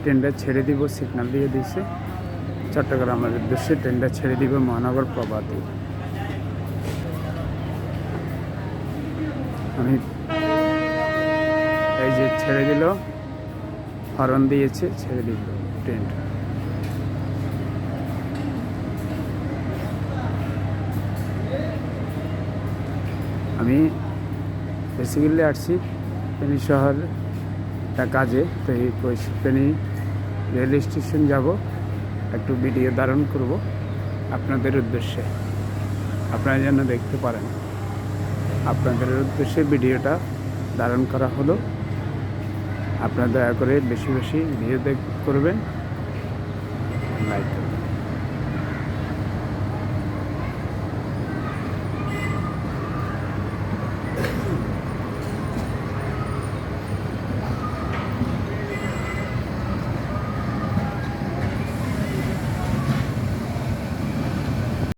ট্রেনটা ছেড়ে দিব, সিগন্যাল দিয়ে দিয়েছে। চট্টগ্রামের উদ্দেশ্যে ট্রেনটা ছেড়ে দিব মহানগর প্রভাতী। আমি এই যে ছেড়ে দিল, হরন দিয়েছে, ছেড়ে দিল ট্রেনটা। আমি বেসিক্যালি আসছি ফেনী শহর একটা কাজে, তো এই ফেনী রেল স্টেশন যাব, একটু ভিডিও ধারণ করব আপনাদের উদ্দেশ্যে, আপনারা যেন দেখতে পারেন। আপনাদের উদ্দেশ্যে ভিডিওটা ধারণ করা হলো। আপনারা দয়া করে বেশি বেশি ভিডিও করবেন, লাইক করবেন।